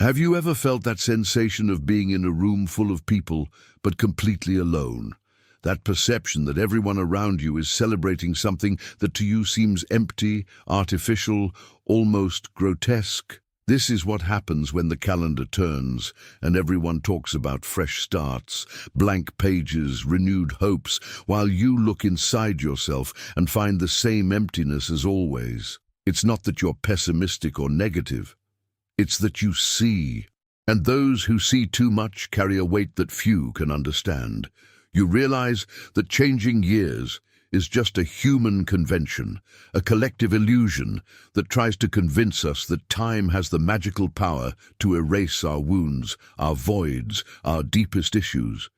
Have you ever felt that sensation of being in a room full of people, but completely alone? That perception that everyone around you is celebrating something that to you seems empty, artificial, almost grotesque? This is what happens when the calendar turns and everyone talks about fresh starts, blank pages, renewed hopes, while you look inside yourself and find the same emptiness as always. It's not that you're pessimistic or negative. It's that you see. And those who see too much carry a weight that few can understand. You realize that changing years is just a human convention, a collective illusion that tries to convince us that time has the magical power to erase our wounds, our voids, our deepest issues.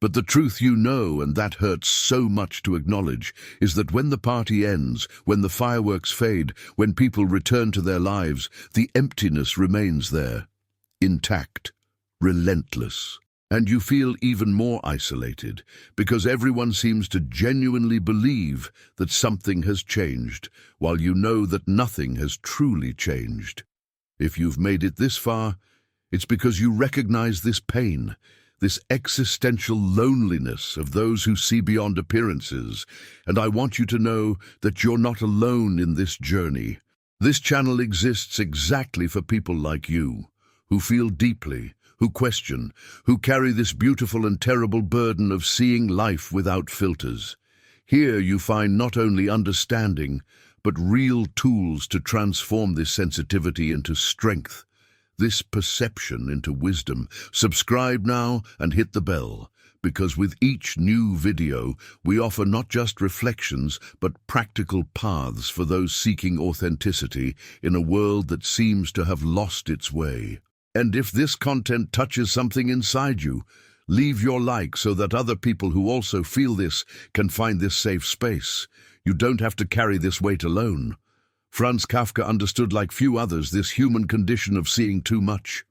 But the truth you know, and that hurts so much to acknowledge, is that when the party ends, when the fireworks fade, when people return to their lives, the emptiness remains there, intact, relentless. And you feel even more isolated, because everyone seems to genuinely believe that something has changed, while you know that nothing has truly changed. If you've made it this far, it's because you recognize this pain, this existential loneliness of those who see beyond appearances, and I want you to know that you're not alone in this journey. This channel exists exactly for people like you, who feel deeply, who question, who carry this beautiful and terrible burden of seeing life without filters. Here you find not only understanding, but real tools to transform this sensitivity into strength, this perception into wisdom. Subscribe now and hit the bell, because with each new video, we offer not just reflections, but practical paths for those seeking authenticity in a world that seems to have lost its way. And if this content touches something inside you, leave your like so that other people who also feel this can find this safe space. You don't have to carry this weight alone. Franz Kafka understood like few others this human condition of seeing too much.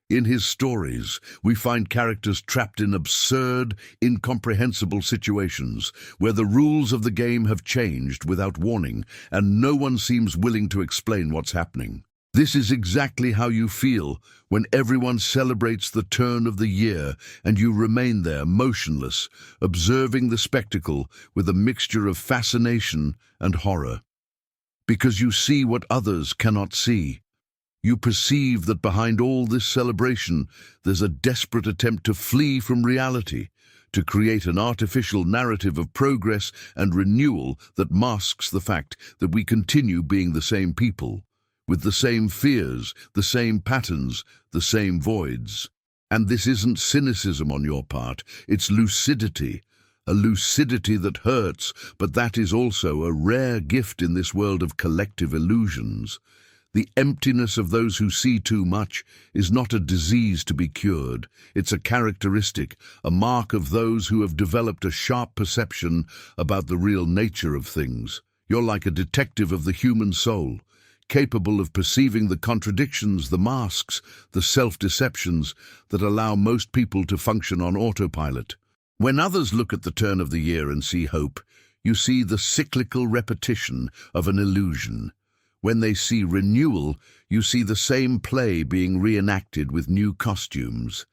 In his stories, we find characters trapped in absurd, incomprehensible situations where the rules of the game have changed without warning, and no one seems willing to explain what's happening. This is exactly how you feel when everyone celebrates the turn of the year and you remain there motionless, observing the spectacle with a mixture of fascination and horror. Because you see what others cannot see. You perceive that behind all this celebration, there's a desperate attempt to flee from reality, to create an artificial narrative of progress and renewal that masks the fact that we continue being the same people, with the same fears, the same patterns, the same voids. And this isn't cynicism on your part, it's lucidity. A lucidity that hurts, but that is also a rare gift in this world of collective illusions. The emptiness of those who see too much is not a disease to be cured. It's a characteristic, a mark of those who have developed a sharp perception about the real nature of things. You're like a detective of the human soul, capable of perceiving the contradictions, the masks, the self-deceptions that allow most people to function on autopilot. When others look at the turn of the year and see hope, you see the cyclical repetition of an illusion. When they see renewal, you see the same play being reenacted with new costumes.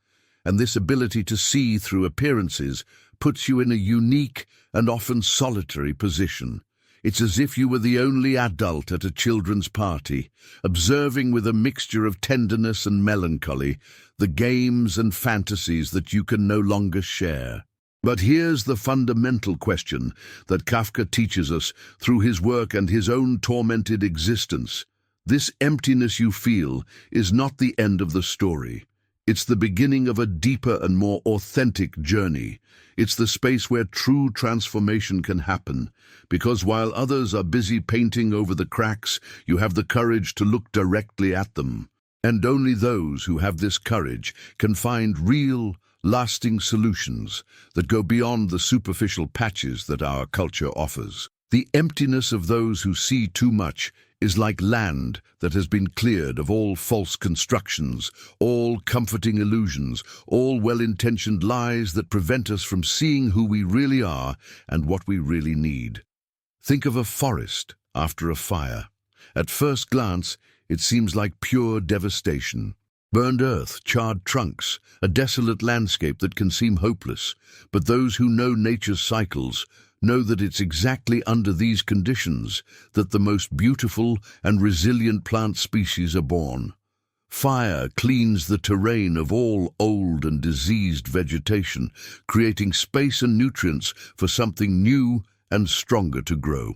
And this ability to see through appearances puts you in a unique and often solitary position. It's as if you were the only adult at a children's party, observing with a mixture of tenderness and melancholy the games and fantasies that you can no longer share. But here's the fundamental question that Kafka teaches us through his work and his own tormented existence. This emptiness you feel is not the end of the story. It's the beginning of a deeper and more authentic journey. It's the space where true transformation can happen, because while others are busy painting over the cracks, you have the courage to look directly at them. And only those who have this courage can find real, lasting solutions that go beyond the superficial patches that our culture offers. The emptiness of those who see too much is like land that has been cleared of all false constructions, all comforting illusions, all well-intentioned lies that prevent us from seeing who we really are and what we really need. Think of a forest after a fire. At first glance, it seems like pure devastation. Burned earth, charred trunks, a desolate landscape that can seem hopeless, but those who know nature's cycles know that it's exactly under these conditions that the most beautiful and resilient plant species are born. Fire cleans the terrain of all old and diseased vegetation, creating space and nutrients for something new and stronger to grow.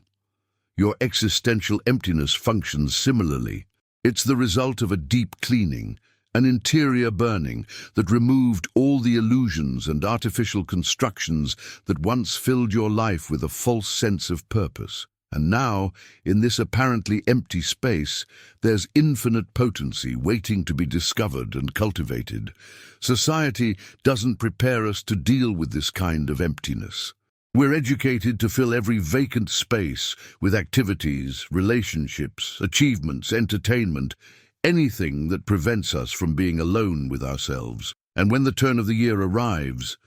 Your existential emptiness functions similarly. It's the result of a deep cleaning, an interior burning that removed all the illusions and artificial constructions that once filled your life with a false sense of purpose. And now, in this apparently empty space, there's infinite potency waiting to be discovered and cultivated. Society doesn't prepare us to deal with this kind of emptiness. We're educated to fill every vacant space with activities, relationships, achievements, entertainment, anything that prevents us from being alone with ourselves. And when the turn of the year arrives,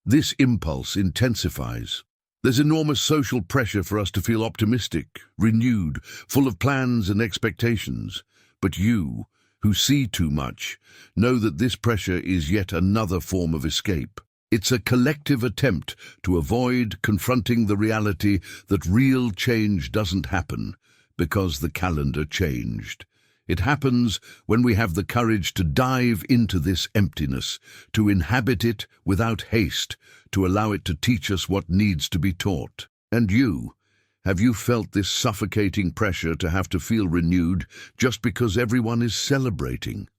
this impulse intensifies. There's enormous social pressure for us to feel optimistic, renewed, full of plans and expectations. But you, who see too much, know that this pressure is yet another form of escape. It's a collective attempt to avoid confronting the reality that real change doesn't happen because the calendar changed. It happens when we have the courage to dive into this emptiness, to inhabit it without haste, to allow it to teach us what needs to be taught. And you, have you felt this suffocating pressure to have to feel renewed just because everyone is celebrating?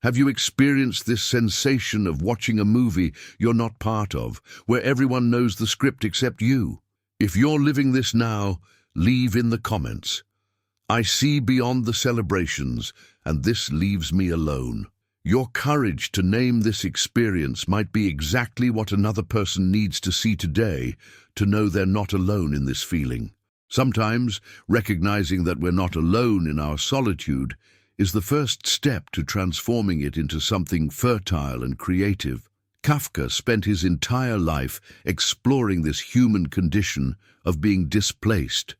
Have you experienced this sensation of watching a movie you're not part of, where everyone knows the script except you? If you're living this now, leave in the comments. I see beyond the celebrations, and this leaves me alone. Your courage to name this experience might be exactly what another person needs to see today to know they're not alone in this feeling. Sometimes, recognizing that we're not alone in our solitude is the first step to transforming it into something fertile and creative. Kafka spent his entire life exploring this human condition of being displaced,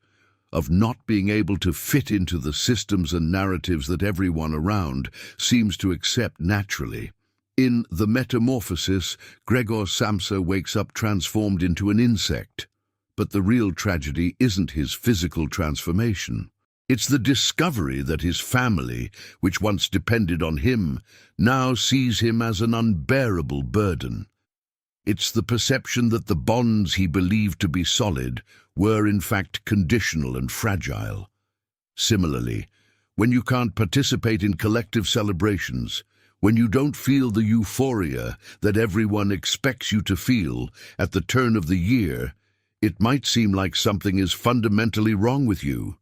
of not being able to fit into the systems and narratives that everyone around seems to accept naturally. In The Metamorphosis, Gregor Samsa wakes up transformed into an insect. But the real tragedy isn't his physical transformation. It's the discovery that his family, which once depended on him, now sees him as an unbearable burden. It's the perception that the bonds he believed to be solid were in fact conditional and fragile. Similarly, when you can't participate in collective celebrations, when you don't feel the euphoria that everyone expects you to feel at the turn of the year, it might seem like something is fundamentally wrong with you.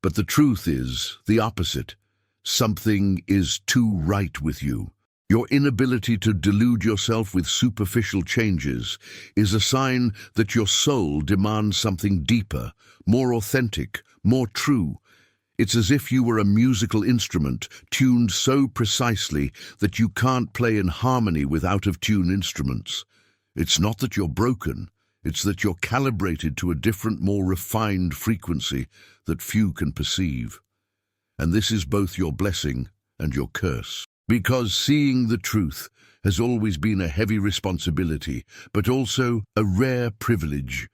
But the truth is the opposite. Something is too right with you. Your inability to delude yourself with superficial changes is a sign that your soul demands something deeper, more authentic, more true. It's as if you were a musical instrument tuned so precisely that you can't play in harmony with out-of-tune instruments. It's not that you're broken. It's that you're calibrated to a different, more refined frequency that few can perceive. And this is both your blessing and your curse. Because seeing the truth has always been a heavy responsibility, but also a rare privilege.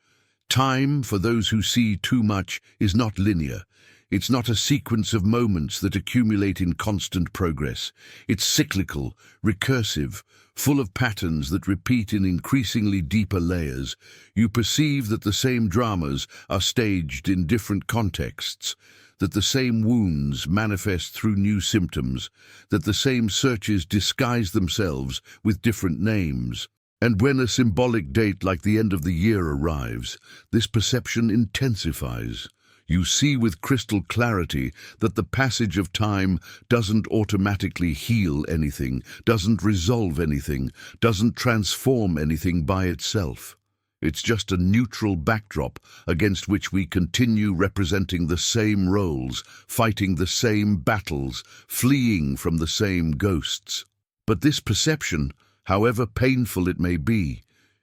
Time, for those who see too much, is not linear. It's not a sequence of moments that accumulate in constant progress. It's cyclical, recursive, full of patterns that repeat in increasingly deeper layers. You perceive that the same dramas are staged in different contexts, that the same wounds manifest through new symptoms, that the same searches disguise themselves with different names. And when a symbolic date like the end of the year arrives, this perception intensifies. You see with crystal clarity that the passage of time doesn't automatically heal anything, doesn't resolve anything, doesn't transform anything by itself. It's just a neutral backdrop against which we continue representing the same roles, fighting the same battles, fleeing from the same ghosts. But this perception, however painful it may be,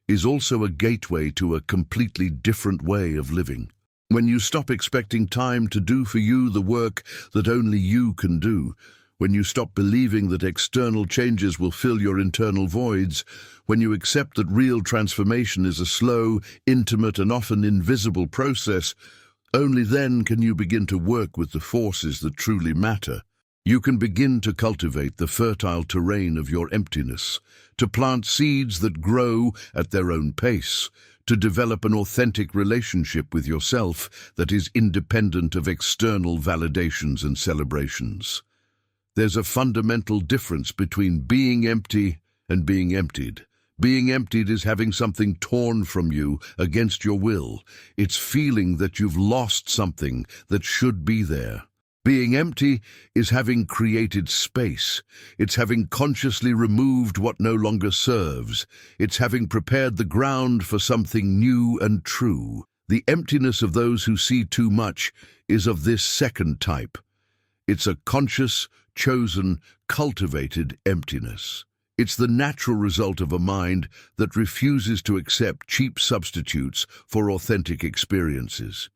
is also a gateway to a completely different way of living. When you stop expecting time to do for you the work that only you can do, when you stop believing that external changes will fill your internal voids, when you accept that real transformation is a slow, intimate, and often invisible process, only then can you begin to work with the forces that truly matter. You can begin to cultivate the fertile terrain of your emptiness, to plant seeds that grow at their own pace, to develop an authentic relationship with yourself that is independent of external validations and celebrations. There's a fundamental difference between being empty and being emptied. Being emptied is having something torn from you against your will. It's feeling that you've lost something that should be there. Being empty is having created space. It's having consciously removed what no longer serves. It's having prepared the ground for something new and true. The emptiness of those who see too much is of this second type. It's a conscious, chosen, cultivated emptiness. It's the natural result of a mind that refuses to accept cheap substitutes for authentic experiences.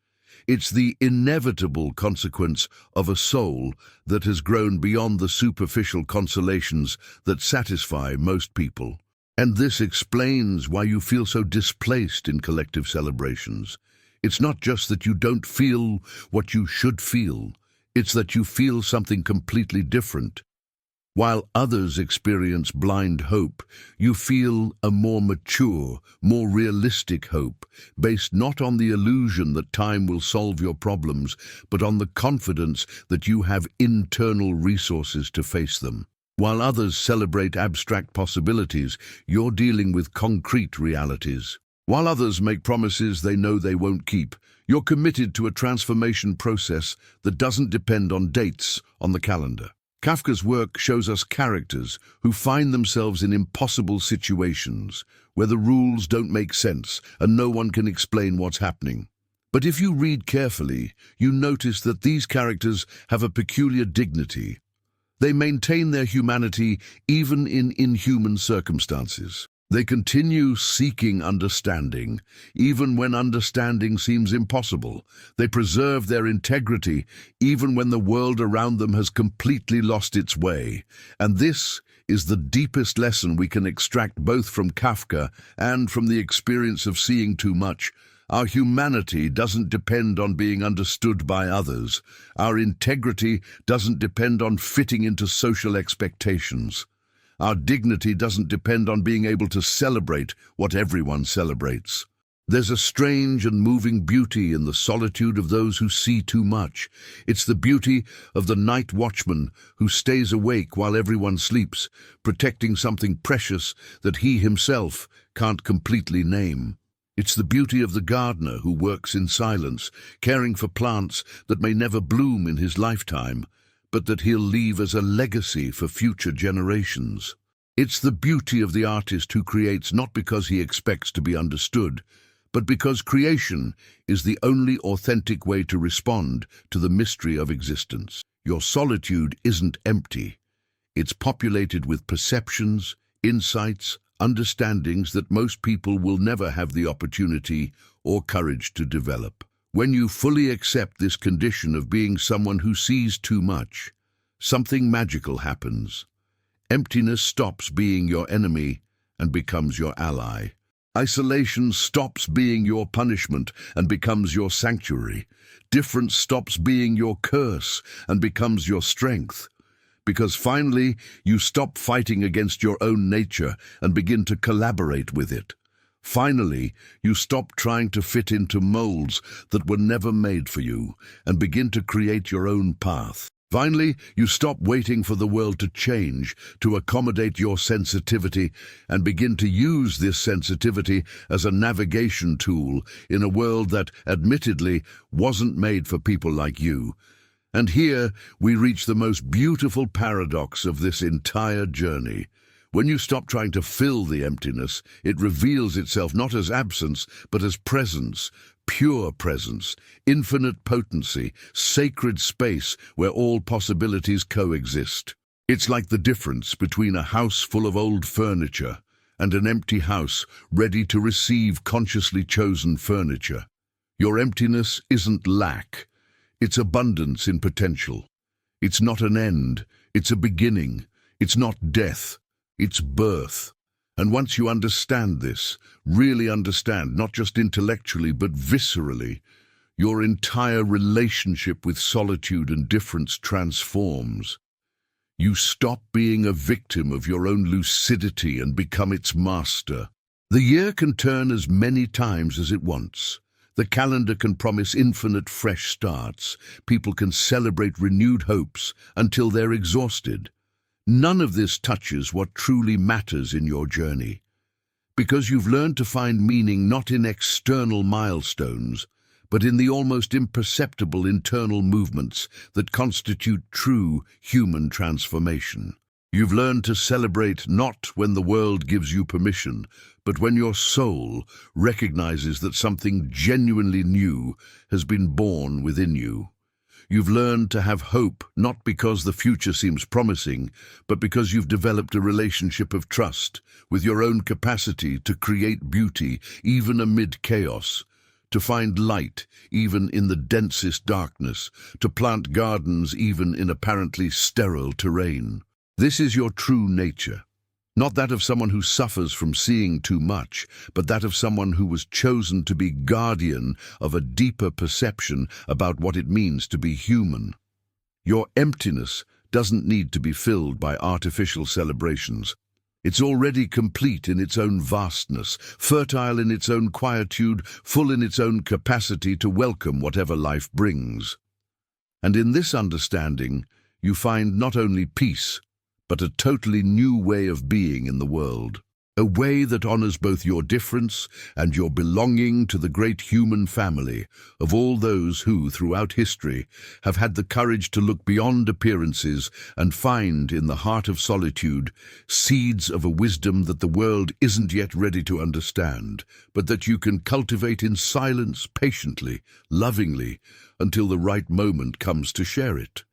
It's the inevitable consequence of a soul that has grown beyond the superficial consolations that satisfy most people. And this explains why you feel so displaced in collective celebrations. It's not just that you don't feel what you should feel. It's that you feel something completely different. While others experience blind hope, you feel a more mature, more realistic hope, based not on the illusion that time will solve your problems, but on the confidence that you have internal resources to face them. While others celebrate abstract possibilities, you're dealing with concrete realities. While others make promises they know they won't keep, you're committed to a transformation process that doesn't depend on dates on the calendar. Kafka's work shows us characters who find themselves in impossible situations, where the rules don't make sense and no one can explain what's happening. But if you read carefully, you notice that these characters have a peculiar dignity. They maintain their humanity even in inhuman circumstances. They continue seeking understanding, even when understanding seems impossible. They preserve their integrity, even when the world around them has completely lost its way. And this is the deepest lesson we can extract both from Kafka and from the experience of seeing too much. Our humanity doesn't depend on being understood by others. Our integrity doesn't depend on fitting into social expectations. Our dignity doesn't depend on being able to celebrate what everyone celebrates. There's a strange and moving beauty in the solitude of those who see too much. It's the beauty of the night watchman who stays awake while everyone sleeps, protecting something precious that he himself can't completely name. It's the beauty of the gardener who works in silence, caring for plants that may never bloom in his lifetime, but that he'll leave as a legacy for future generations. It's the beauty of the artist who creates not because he expects to be understood, but because creation is the only authentic way to respond to the mystery of existence. Your solitude isn't empty. It's populated with perceptions, insights, understandings that most people will never have the opportunity or courage to develop. When you fully accept this condition of being someone who sees too much, something magical happens. Emptiness stops being your enemy and becomes your ally. Isolation stops being your punishment and becomes your sanctuary. Difference stops being your curse and becomes your strength. Because finally, you stop fighting against your own nature and begin to collaborate with it. Finally, you stop trying to fit into molds that were never made for you and begin to create your own path. Finally, you stop waiting for the world to change to accommodate your sensitivity and begin to use this sensitivity as a navigation tool in a world that, admittedly, wasn't made for people like you. And here we reach the most beautiful paradox of this entire journey. When you stop trying to fill the emptiness, it reveals itself not as absence, but as presence, pure presence, infinite potency, sacred space where all possibilities coexist. It's like the difference between a house full of old furniture and an empty house ready to receive consciously chosen furniture. Your emptiness isn't lack, it's abundance in potential. It's not an end, It's a beginning. It's not death. It's birth. And once you understand this, really understand, not just intellectually but viscerally, your entire relationship with solitude and difference transforms. You stop being a victim of your own lucidity and become its master. The year can turn as many times as it wants. The calendar can promise infinite fresh starts. People can celebrate renewed hopes until they're exhausted. None of this touches what truly matters in your journey. Because you've learned to find meaning not in external milestones, but in the almost imperceptible internal movements that constitute true human transformation. You've learned to celebrate not when the world gives you permission, but when your soul recognizes that something genuinely new has been born within you. You've learned to have hope not because the future seems promising, but because you've developed a relationship of trust with your own capacity to create beauty even amid chaos, to find light even in the densest darkness, to plant gardens even in apparently sterile terrain. This is your true nature, not that of someone who suffers from seeing too much, but that of someone who was chosen to be guardian of a deeper perception about what it means to be human. Your emptiness doesn't need to be filled by artificial celebrations. It's already complete in its own vastness, fertile in its own quietude, full in its own capacity to welcome whatever life brings. And in this understanding, you find not only peace, but a totally new way of being in the world. A way that honors both your difference and your belonging to the great human family of all those who, throughout history, have had the courage to look beyond appearances and find in the heart of solitude seeds of a wisdom that the world isn't yet ready to understand, but that you can cultivate in silence, patiently, lovingly, until the right moment comes to share it.